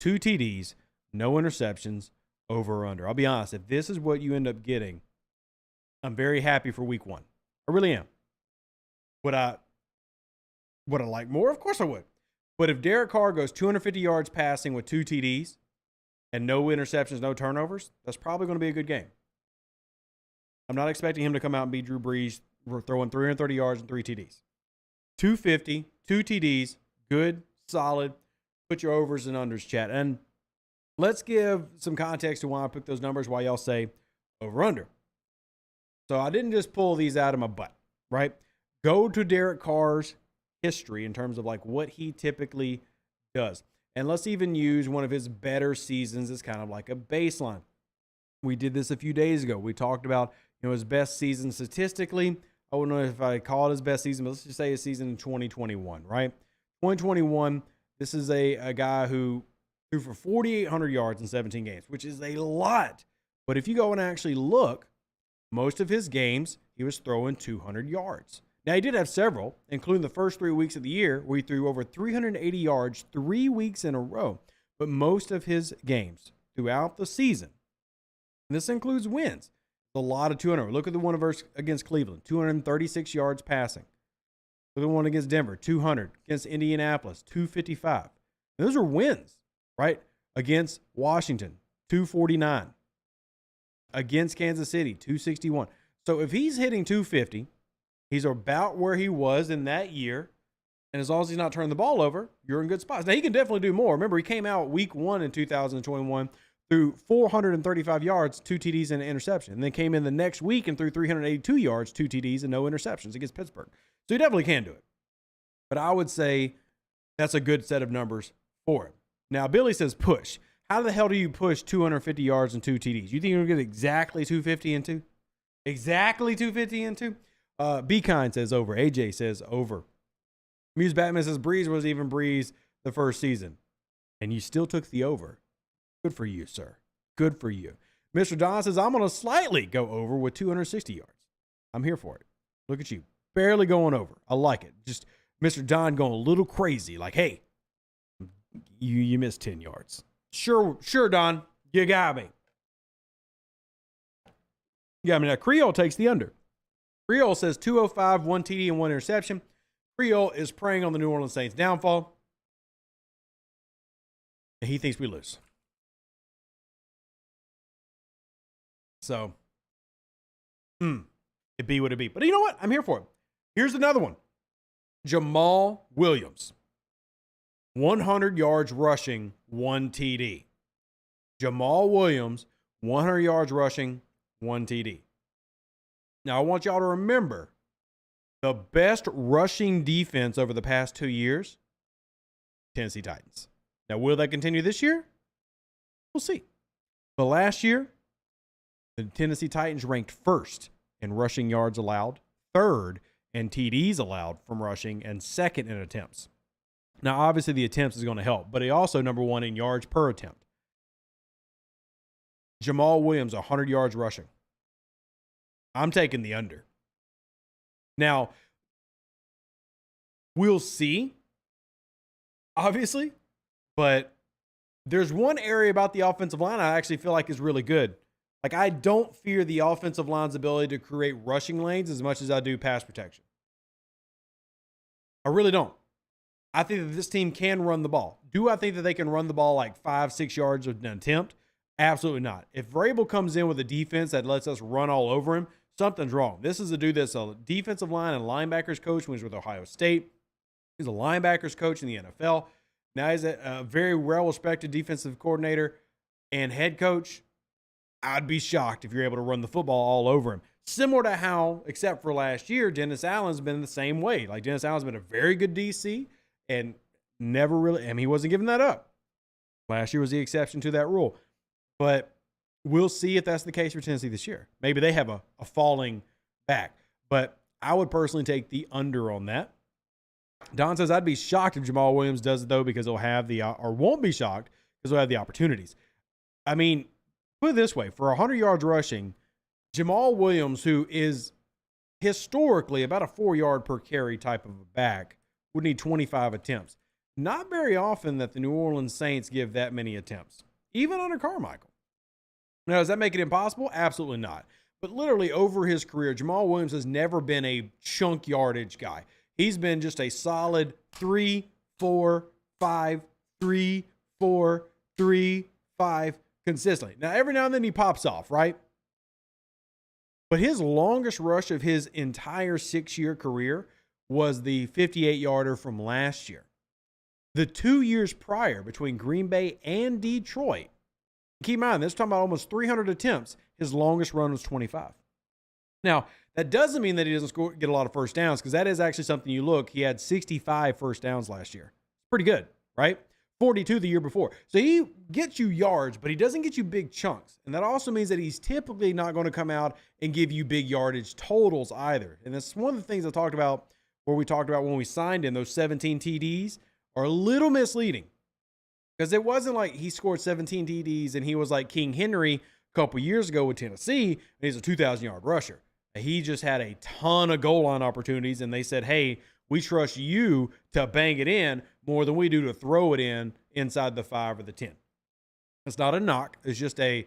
2 TDs, no interceptions, over or under. I'll be honest, if this is what you end up getting, I'm very happy for week one. I really am. Would I like more? Of course I would. But if Derek Carr goes 250 yards passing with 2 TDs and no interceptions, no turnovers, that's probably going to be a good game. I'm not expecting him to come out and be Drew Brees throwing 330 yards and 3 TDs. 250, 2 TDs, good, solid. Put your overs and unders, chat. And let's give some context to why I picked those numbers, why y'all say over-under. So I didn't just pull these out of my butt, right? Go to Derek Carr's history in terms of like what he typically does. And let's even use one of his better seasons as kind of like a baseline. We did this a few days ago. We talked about, his best season statistically. I wouldn't know if I call it his best season, but let's just say his season in 2021, right? 2021, this is a guy who threw for 4,800 yards in 17 games, which is a lot. But if you go and actually look, most of his games, he was throwing 200 yards. Now, he did have several, including the first 3 weeks of the year, where he threw over 380 yards 3 weeks in a row. But most of his games throughout the season, and this includes wins, a lot of 200. Look at the one against Cleveland, 236 yards passing. Look at the one against Denver, 200. Against Indianapolis, 255. And those are wins, right? Against Washington, 249. Against Kansas City, 261. So if he's hitting 250, he's about where he was in that year. And as long as he's not turning the ball over, you're in good spots. Now, he can definitely do more. Remember, he came out week 1 in 2021 threw 435 yards, 2 TDs and an interception. And then came in the next week and threw 382 yards, 2 TDs and no interceptions against Pittsburgh. So he definitely can do it. But I would say that's a good set of numbers for him. Now, Billy says push. How the hell do you push 250 yards and 2 TDs? You think you're going to get exactly 250 and 2? Exactly 250 and 2? Be Kind says over. AJ says over. Muse Batman says Breeze was even Breeze the first season. And you still took the over. Good for you, sir. Good for you. Mr. Don says, I'm going to slightly go over with 260 yards. I'm here for it. Look at you. Barely going over. I like it. Just Mr. Don going a little crazy. Like, hey, you missed 10 yards. Sure, Don. You got me. Yeah, I mean, now Creole takes the under. Creole says 205, 1 TD, and 1 interception. Creole is preying on the New Orleans Saints' downfall. And he thinks we lose. So, it be what it be. But you know what? I'm here for it. Here's another one. Jamal Williams. 100 yards rushing, 1 TD. Jamal Williams, 100 yards rushing, 1 TD. Now, I want y'all to remember the best rushing defense over the past 2 years, Tennessee Titans. Now, will that continue this year? We'll see. But last year, the Tennessee Titans ranked first in rushing yards allowed, third in TDs allowed from rushing, and second in attempts. Now, obviously, the attempts is going to help, but he also number 1 in yards per attempt. Jamal Williams, 100 yards rushing. I'm taking the under. Now, we'll see, obviously, but there's one area about the offensive line I actually feel like is really good. Like, I don't fear the offensive line's ability to create rushing lanes as much as I do pass protection. I really don't. I think that this team can run the ball. Do I think that they can run the ball like 5-6 yards of an attempt? Absolutely not. If Vrabel comes in with a defense that lets us run all over him, something's wrong. This is a dude that's a defensive line and linebackers coach when he was with Ohio State. He's a linebackers coach in the NFL. Now he's a very well-respected defensive coordinator and head coach. I'd be shocked if you're able to run the football all over him. Similar to how, except for last year, Dennis Allen's been the same way. Like, Dennis Allen's been a very good DC and never really, I mean, he wasn't giving that up. Last year was the exception to that rule. But we'll see if that's the case for Tennessee this year. Maybe they have a falling back. But I would personally take the under on that. Don says, I'd be shocked if Jamal Williams does it, though, because he'll have the, or won't be shocked because he'll have the opportunities. I mean, put it this way, for 100 yards rushing, Jamal Williams, who is historically about a 4-yard per carry type of a back, would need 25 attempts. Not very often that the New Orleans Saints give that many attempts, even under Carmichael. Now, does that make it impossible? Absolutely not. But literally over his career, Jamal Williams has never been a chunk yardage guy. He's been just a solid 3, 4, 5, 3, 4, 3, 5 consistently. Now, every now and then he pops off, right? But his longest rush of his entire 6-year career was the 58-yarder from last year. The 2 years prior between Green Bay and Detroit, keep in mind, this is talking about almost 300 attempts. His longest run was 25. Now, that doesn't mean that he doesn't get a lot of first downs, because that is actually something you look. He had 65 first downs last year. Pretty good, right? 42 the year before. So he gets you yards, but he doesn't get you big chunks. And that also means that he's typically not going to come out and give you big yardage totals either. And that's one of the things I talked about, where we talked about when we signed him, those 17 TDs are a little misleading. Because it wasn't like he scored 17 TDs and he was like King Henry a couple years ago with Tennessee, and he's a 2,000-yard rusher. He just had a ton of goal line opportunities, and they said, hey, we trust you to bang it in more than we do to throw it in inside the 5 or the 10. It's not a knock. It's just this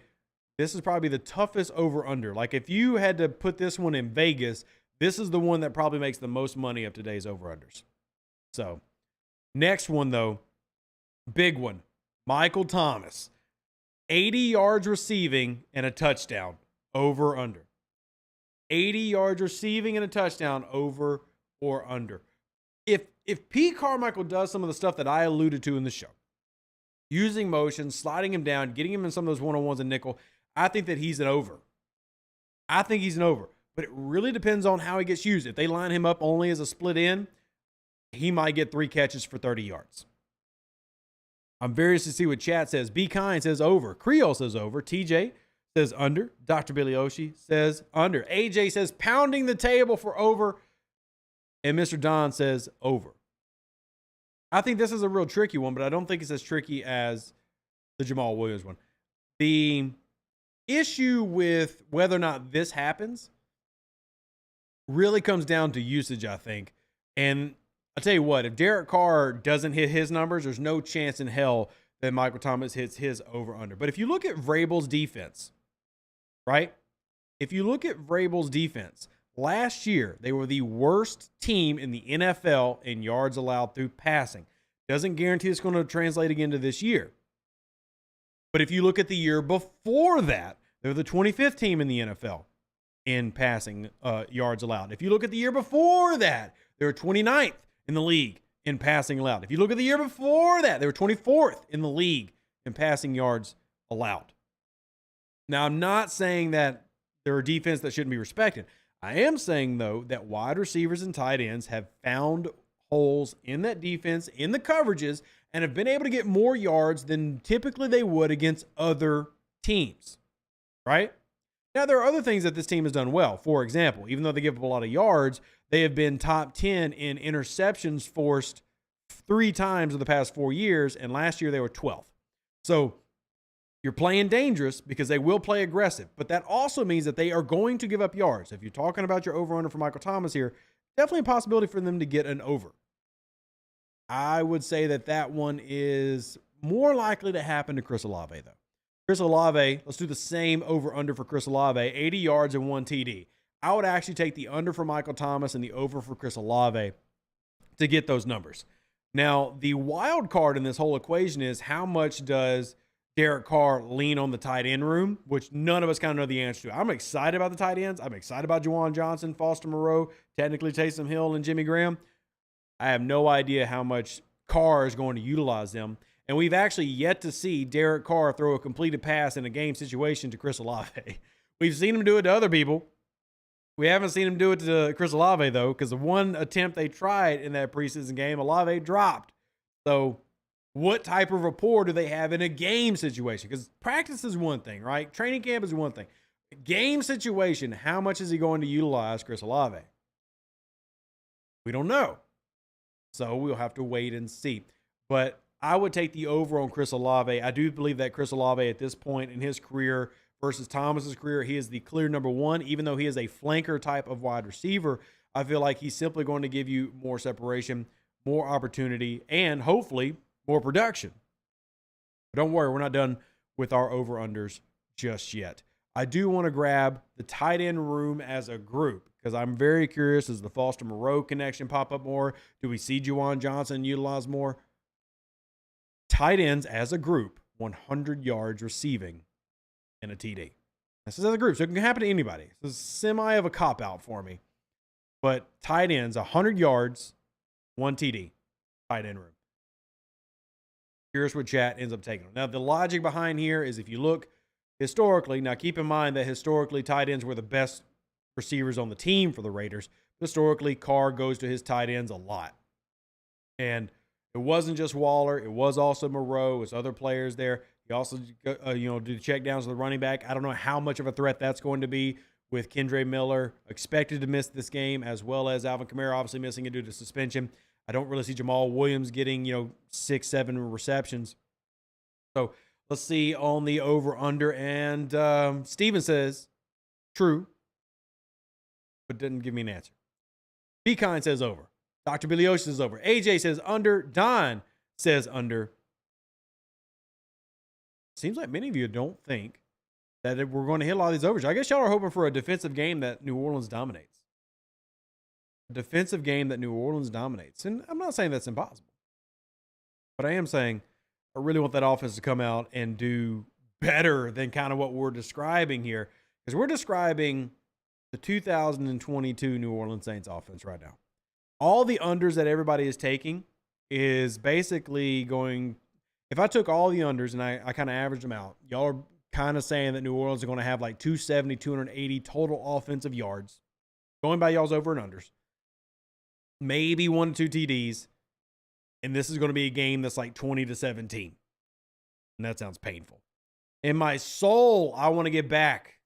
is probably the toughest over-under. Like, if you had to put this one in Vegas, this is the one that probably makes the most money of today's over-unders. So, next one, though, big one. Michael Thomas, 80 yards receiving and a touchdown, over-under. 80 yards receiving and a touchdown, over or under. If Pete Carmichael does some of the stuff that I alluded to in the show, using motion, sliding him down, getting him in some of those one-on-ones and nickel, I think that he's an over. I think he's an over. But it really depends on how he gets used. If they line him up only as a split end, he might get 3 catches for 30 yards. I'm very interested to see what chat says. Be Kind says over. Creole says over. TJ says under. Dr. Billy Oshie says under. AJ says pounding the table for over. And Mr. Don says over. I think this is a real tricky one, but I don't think it's as tricky as the Jamal Williams one. The issue with whether or not this happens really comes down to usage, I think. And I'll tell you what, if Derek Carr doesn't hit his numbers, there's no chance in hell that Michael Thomas hits his over-under. But if you look at Vrabel's defense, right? If you look at Vrabel's defense, last year they were the worst team in the NFL in yards allowed through passing. Doesn't guarantee it's going to translate again to this year. But if you look at the year before that, they were the 25th team in the NFL in passing yards allowed. If you look at the year before that, they were 29th in the league in passing allowed. If you look at the year before that, they were 24th in the league in passing yards allowed. Now, I'm not saying that they're a defense that shouldn't be respected. I am saying, though, that wide receivers and tight ends have found holes in that defense, in the coverages, and have been able to get more yards than typically they would against other teams, right? Now, there are other things that this team has done well. For example, even though they give up a lot of yards, they have been top 10 in interceptions forced 3 times in the past 4 years, and last year they were 12th. So you're playing dangerous because they will play aggressive, but that also means that they are going to give up yards. If you're talking about your over-under for Michael Thomas here, definitely a possibility for them to get an over. I would say that that one is more likely to happen to Chris Olave, though. Chris Olave, let's do the same over-under for Chris Olave, 80 yards and 1 TD. I would actually take the under for Michael Thomas and the over for Chris Olave to get those numbers. Now, the wild card in this whole equation is how much does Derek Carr lean on the tight end room, which none of us kind of know the answer to. I'm excited about the tight ends. I'm excited about Juwan Johnson, Foster Moreau, technically Taysom Hill, and Jimmy Graham. I have no idea how much Carr is going to utilize them. And we've actually yet to see Derek Carr throw a completed pass in a game situation to Chris Olave. We've seen him do it to other people. We haven't seen him do it to Chris Olave, though, because the one attempt they tried in that preseason game, Olave dropped. So what type of rapport do they have in a game situation? Because practice is one thing, right? Training camp is one thing. Game situation, how much is he going to utilize Chris Olave? We don't know. So we'll have to wait and see. But I would take the over on Chris Olave. I do believe that Chris Olave at this point in his career versus Thomas's career, he is the clear number one. Even though he is a flanker type of wide receiver, I feel like he's simply going to give you more separation, more opportunity, and hopefully more production. But don't worry, we're not done with our over-unders just yet. I do want to grab the tight end room as a group because I'm very curious, does the Foster Moreau connection pop up more? Do we see Juwan Johnson utilized more? tight ends as a group, 100 yards receiving and a TD. This is as a group, so it can happen to anybody. This is semi of a cop-out for me. But tight ends, 100 yards, 1 TD, tight end room. Here's what chat ends up taking. Now, the logic behind here is if you look historically, now keep in mind that historically tight ends were the best receivers on the team for the Raiders. Historically, Carr goes to his tight ends a lot. And it wasn't just Waller. It was also Moreau. It was other players there. He also, do the checkdowns with the running back. I don't know how much of a threat that's going to be with Kendre Miller expected to miss this game, as well as Alvin Kamara obviously missing it due to suspension. I don't really see Jamal Williams getting, 6-7 receptions. So let's see on the over-under. And Steven says, true, but didn't give me an answer. Be Kind says over. Dr. Billy Ocean says over. AJ says under. Don says under. Seems like many of you don't think that we're going to hit a lot of these overs. I guess y'all are hoping for a defensive game that New Orleans dominates. A defensive game that New Orleans dominates. And I'm not saying that's impossible. But I am saying I really want that offense to come out and do better than kind of what we're describing here. Because we're describing the 2022 New Orleans Saints offense right now. All the unders that everybody is taking is basically going, if I took all the unders and I kind of averaged them out, y'all are kind of saying that New Orleans are going to have like 270, 280 total offensive yards, going by y'all's over and unders, maybe 1 to 2 TDs, and this is going to be a game that's like 20-17. And that sounds painful. In my soul, I want to get back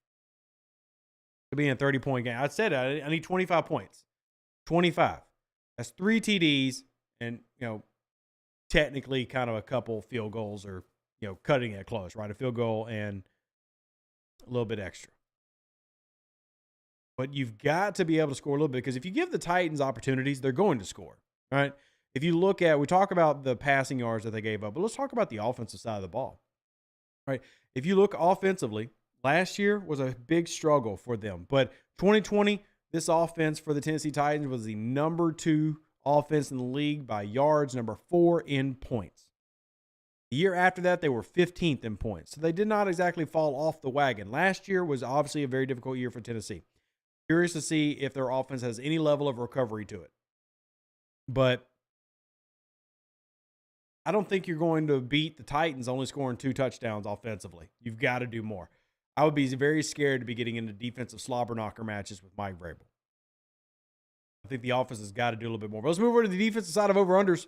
to being a 30-point game. I said I need 25 points. 25. That's 3 TDs and, technically kind of a couple field goals or, cutting it close, right? A field goal and a little bit extra. But you've got to be able to score a little bit because if you give the Titans opportunities, they're going to score, right? If you look at, we talk about the passing yards that they gave up, but let's talk about the offensive side of the ball, right? If you look offensively, last year was a big struggle for them, but 2020, this offense for the Tennessee Titans was the number 2 offense in the league by yards, number 4 in points. The year after that, they were 15th in points. So they did not exactly fall off the wagon. Last year was obviously a very difficult year for Tennessee. Curious to see if their offense has any level of recovery to it. But I don't think you're going to beat the Titans only scoring 2 touchdowns offensively. You've got to do more. I would be very scared to be getting into defensive slobber knocker matches with Mike Vrabel. I think the offense has got to do a little bit more. But let's move over to the defensive side of over-unders.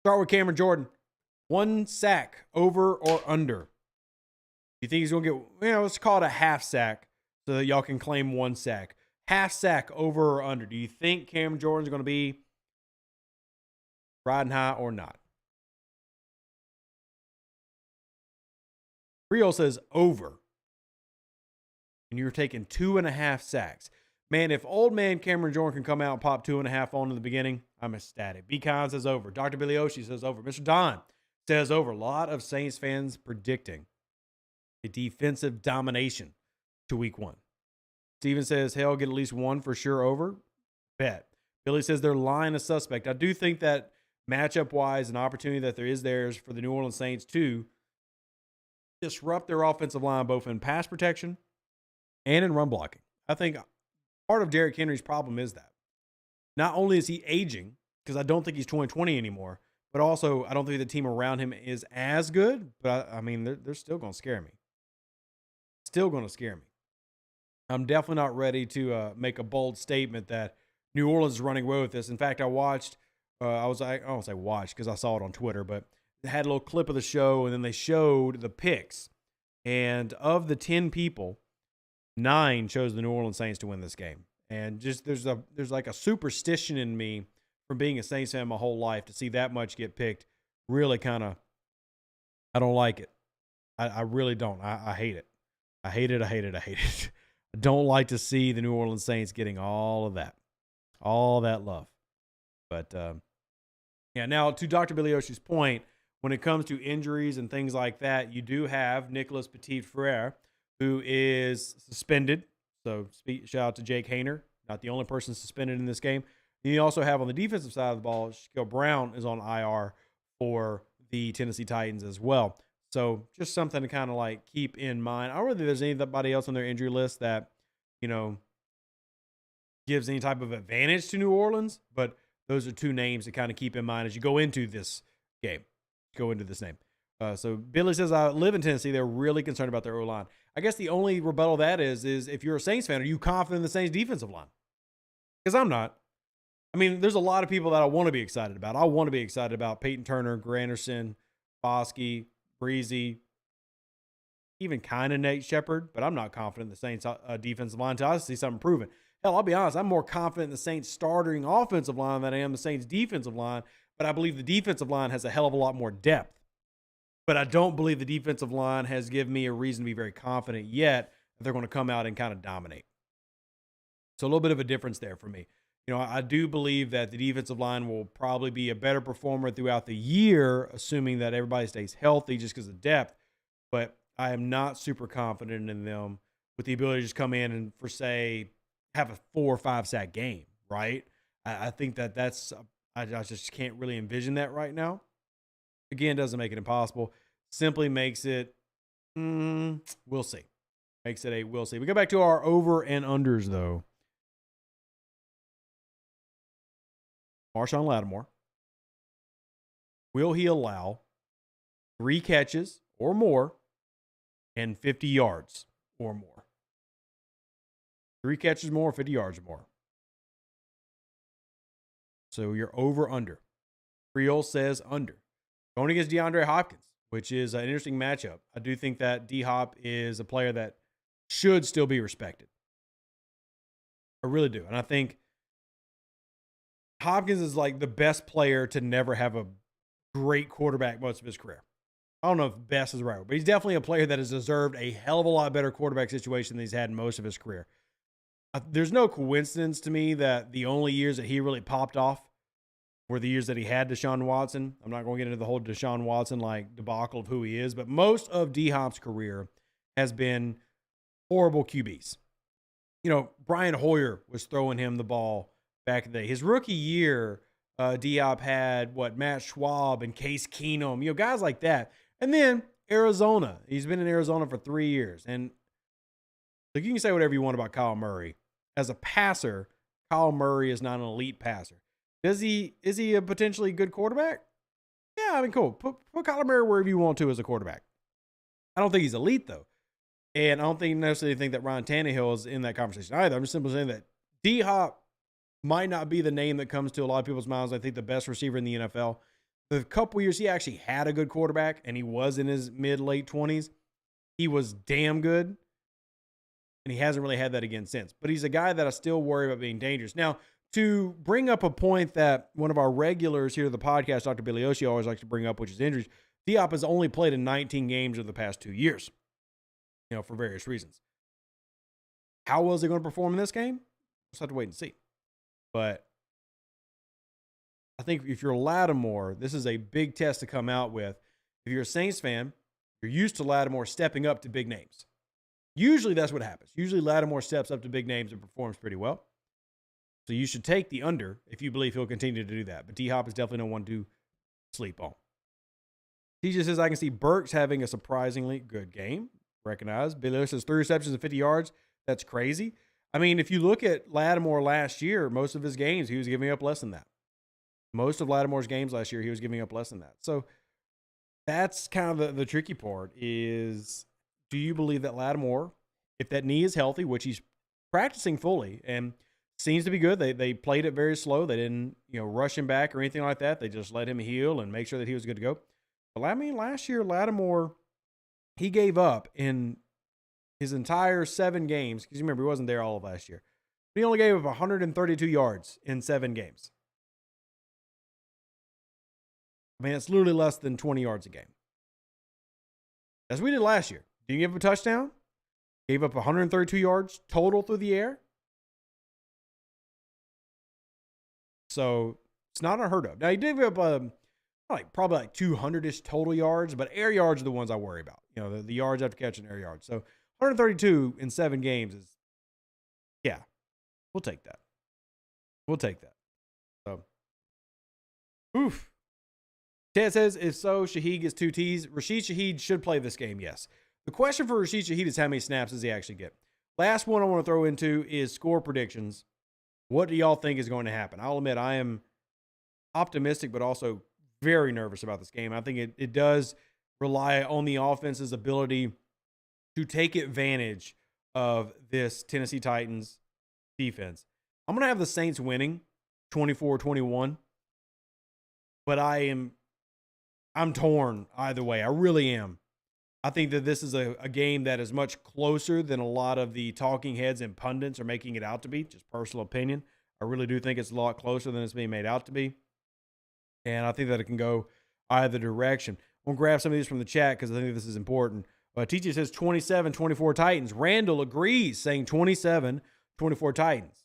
Start with Cameron Jordan. 1 sack, over or under? You think he's going to get, let's call it a half sack so that y'all can claim 1 sack. Half sack, over or under? Do you think Cameron Jordan's going to be riding high or not? Rio says over. And you're taking 2.5 sacks. Man, if old man Cameron Jordan can come out and pop 2.5 on in the beginning, I'm ecstatic. B. Con says over. Dr. Billy Oshie says over. Mr. Don says over. A lot of Saints fans predicting a defensive domination to week 1. Steven says, hell, get at least 1 for sure over. Bet. Billy says their line is suspect. I do think that matchup-wise, an opportunity that there is there is for the New Orleans Saints to disrupt their offensive line both in pass protection and in run blocking. I think part of Derrick Henry's problem is that. Not only is he aging, because I don't think he's 2020 anymore, but also I don't think the team around him is as good, but they're still going to scare me. Still going to scare me. I'm definitely not ready to make a bold statement that New Orleans is running away with this. In fact, I watched, I don't say watched because I saw it on Twitter, but they had a little clip of the show, and then they showed the picks. And of the 10 people, 9 chose the New Orleans Saints to win this game. And just there's like a superstition in me from being a Saints fan my whole life to see that much get picked. Really kind of, I don't like it. I really don't. I hate it. I hate it. I don't like to see the New Orleans Saints getting all of that love. But now to Dr. Billy Oshie's point, when it comes to injuries and things like that, you do have Nicholas Petit-Frere, who is suspended. So shout out to Jake Haener, not the only person suspended in this game. You also have on the defensive side of the ball, Shaquille Brown is on IR for the Tennessee Titans as well. So just something to kind of like keep in mind. I don't know if there's anybody else on their injury list that, you know, gives any type of advantage to New Orleans, but those are two names to kind of keep in mind as you go into this game, go into this name. So Billy says, I live in Tennessee. They're really concerned about their O-line. I guess the only rebuttal to that is if you're a Saints fan, are you confident in the Saints defensive line? Because I'm not. I mean, there's a lot of people that I want to be excited about. I want to be excited about Payton Turner, Granderson, Bosky, Breezy, even kind of Nate Shepard, but I'm not confident in the Saints defensive line until I see something proven. Hell, I'll be honest, I'm more confident in the Saints starting offensive line than I am the Saints defensive line, but I believe the defensive line has a hell of a lot more depth. But I don't believe the defensive line has given me a reason to be very confident yet that they're going to come out and kind of dominate. So a little bit of a difference there for me. You know, I do believe that the defensive line will probably be a better performer throughout the year, assuming that everybody stays healthy just because of depth. But I am not super confident in them with the ability to just come in and, for say, have a 4 or 5 sack game, right? I think I just can't really envision that right now. Again, doesn't make it impossible. Simply makes it, we'll see. Makes it a we'll see. We go back to our over and unders, though. Marshawn Lattimore. Will he allow 3 catches or more and 50 yards or more? 3 catches more, 50 yards or more. So you're over under. Creole says under. Going against DeAndre Hopkins, which is an interesting matchup. I do think that D-Hop is a player that should still be respected. I really do. And I think Hopkins is like the best player to never have a great quarterback most of his career. I don't know if best is the right word, but he's definitely a player that has deserved a hell of a lot better quarterback situation than he's had in most of his career. There's no coincidence to me that the only years that he really popped off were the years that he had Deshaun Watson. I'm not going to get into the whole Deshaun Watson like debacle of who he is, but most of D-Hop's career has been horrible QBs. You know, Brian Hoyer was throwing him the ball back in the day. His rookie year, D-Hop had Matt Schwab and Case Keenum, you know, guys like that. And then Arizona. He's been in Arizona for 3 years. And like, you can say whatever you want about Kyle Murray. As a passer, Kyle Murray is not an elite passer. Is he a potentially good quarterback? Yeah, I mean, cool. Put Kyler Murray wherever you want to as a quarterback. I don't think he's elite, though. And I don't necessarily think that Ryan Tannehill is in that conversation either. I'm just simply saying that D-Hop might not be the name that comes to a lot of people's minds. I think the best receiver in the NFL. The couple years he actually had a good quarterback, and he was in his mid-late 20s, he was damn good. And he hasn't really had that again since. But he's a guy that I still worry about being dangerous. Now, to bring up a point that one of our regulars here at the podcast, Dr. Billy Oshie, always likes to bring up, which is injuries. D-Hop has only played in 19 games of the past 2 years, you know, for various reasons. How well is he going to perform in this game? We'll just have to wait and see. But I think if you're Lattimore, this is a big test to come out with. If you're a Saints fan, you're used to Lattimore stepping up to big names. Usually that's what happens. Usually Lattimore steps up to big names and performs pretty well. So you should take the under if you believe he'll continue to do that. But D-Hop is definitely no one to sleep on. TJ says, I can see Burks having a surprisingly good game. Recognize. Billy says 3 receptions and 50 yards. That's crazy. I mean, if you look at Lattimore last year, most of his games, he was giving up less than that. Most of Lattimore's games last year, he was giving up less than that. So that's kind of the tricky part is, do you believe that Lattimore, if that knee is healthy, which he's practicing fully and seems to be good. They played it very slow. They didn't, you know, rush him back or anything like that. They just let him heal and make sure that he was good to go. But I mean, last year, Lattimore, he gave up in his entire 7 games. Because you remember, he wasn't there all of last year. But he only gave up 132 yards in 7 games. I mean, it's literally less than 20 yards a game. As we did last year. Didn't give up a touchdown. Gave up 132 yards total through the air. So it's not unheard of. Now, he did give up probably like 200-ish total yards, but air yards are the ones I worry about. You know, the yards after catching air yards. So 132 in 7 games is, yeah, we'll take that. We'll take that. So, oof. Ted says, if so, Shaheed gets 2 Ts. Rashid Shaheed should play this game, yes. The question for Rashid Shaheed is how many snaps does he actually get? Last one I want to throw into is score predictions. What do y'all think is going to happen? I'll admit I am optimistic, but also very nervous about this game. I think it does rely on the offense's ability to take advantage of this Tennessee Titans defense. I'm going to have the Saints winning 24-21, but I'm torn either way. I really am. I think that this is a game that is much closer than a lot of the talking heads and pundits are making it out to be. Just personal opinion. I really do think it's a lot closer than it's being made out to be. And I think that it can go either direction. I'm going to grab some of these from the chat because I think this is important. TJ says 27-24 Titans. Randall agrees, saying 27-24 Titans.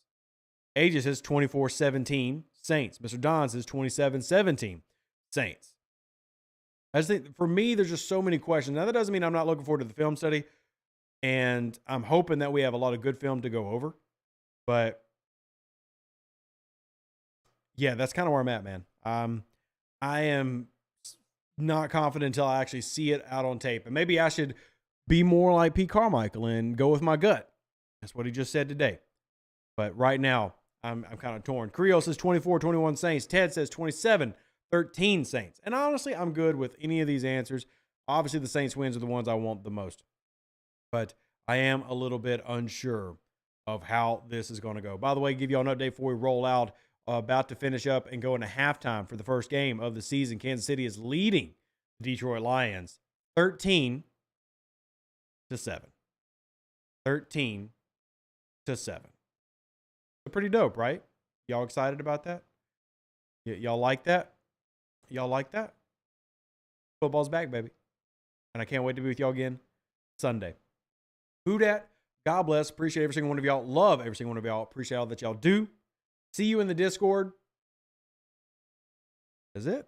AJ says 24-17 Saints. Mr. Don says 27-17 Saints. I just think, for me, there's just so many questions. Now, that doesn't mean I'm not looking forward to the film study, and I'm hoping that we have a lot of good film to go over. But, yeah, that's kind of where I'm at, man. I am not confident until I actually see it out on tape. And maybe I should be more like Pete Carmichael and go with my gut. That's what he just said today. But right now, I'm kind of torn. Creo says 24-21 Saints. Ted says 27-13 Saints. And honestly, I'm good with any of these answers. Obviously, the Saints wins are the ones I want the most. But I am a little bit unsure of how this is going to go. By the way, give you all an update before we roll out. About to finish up and go into halftime for the first game of the season. Kansas City is leading the Detroit Lions 13-7. 13-7. Pretty dope, right? Y'all excited about that? Y'all like that? Y'all like that? Football's back, baby. And I can't wait to be with y'all again Sunday. Who dat? God bless. Appreciate every single one of y'all. Love every single one of y'all. Appreciate all that y'all do. See you in the Discord. Is it?